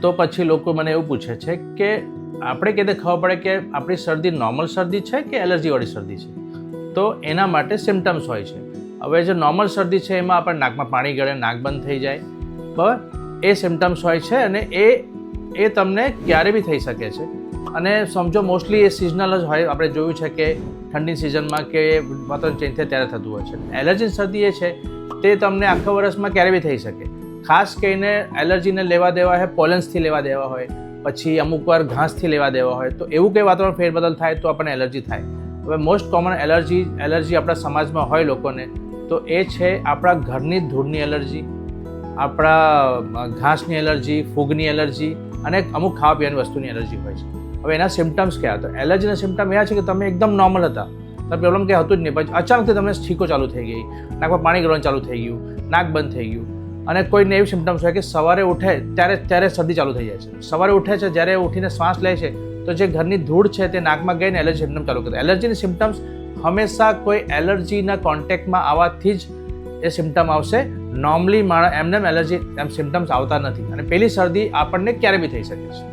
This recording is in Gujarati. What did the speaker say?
તો પછી લોકો મને એવું પૂછે છે કે આપણે કેવી રીતે ખબર પડે કે આપણી શરદી નોર્મલ શરદી છે કે એલર્જીવાળી શરદી છે? તો એના માટે સિમ્ટમ્સ હોય છે. હવે જે નોર્મલ શરદી છે એમાં આપણે નાકમાં પાણી ગળે, નાક બંધ થઈ જાય, બરાબર, એ સિમ્ટમ્સ હોય છે અને એ તમને ક્યારે બી થઈ શકે છે. અને સમજો મોસ્ટલી એ સિઝનલ જ હોય. આપણે જોયું છે કે ઠંડી સિઝનમાં કે વાતાવરણ ચેન્જ થાય ત્યારે થતું હોય છે. એલર્જી શરદી એ છે તે તમને આખા વર્ષમાં ક્યારે બી થઈ શકે. ખાસ કરીને એલર્જીને લેવા દેવા હોય પોલેન્સથી લેવા દેવા હોય, પછી અમુક વાર ઘાસથી લેવા દેવા હોય, તો એવું કંઈ વાતાવરણ ફેરબદલ થાય તો આપણને એલર્જી થાય. હવે મોસ્ટ કોમન એલર્જી આપણા સમાજમાં હોય લોકોને તો એ છે આપણા ઘરની ધૂળની એલર્જી, આપણા ઘાસની એલર્જી, ફૂગની એલર્જી અને અમુક ખાવા પીવાની વસ્તુની એલર્જી હોય છે. હવે એના સિમ્ટમ્સ કયા? તો એલર્જીના સિમ્ટમ એવા છે કે તમે એકદમ નોર્મલ હતા, તો પ્રોબ્લેમ કંઈ હતું જ નહીં, પછી અચાનકથી તમને છીકો ચાલુ થઈ ગઈ, નાકમાં પાણી ગળવાનું ચાલુ થઈ ગયું, નાક બંધ થઈ ગયું. અને કોઈને એવી સિમ્ટમ્સ હોય કે સવારે ઉઠે ત્યારે શરદી ચાલુ થઈ જાય છે. સવારે ઉઠે છે, જ્યારે ઉઠીને શ્વાસ લે છે તો જે ઘરની ધૂળ છે તે નાકમાં ગઈને એલર્જી સિમ્ટમ ચાલુ કરે. એલર્જીની સિમ્ટમ્સ હંમેશા કોઈ એલર્જીના કોન્ટેક્ટમાં આવવાથી જ એ સિમ્ટમ આવશે. નોર્મલી એમને એલર્જી સિમ્ટમ્સ આવતા નથી અને પેલી શરદી આપણને ક્યારે બી થઈ શકે છે.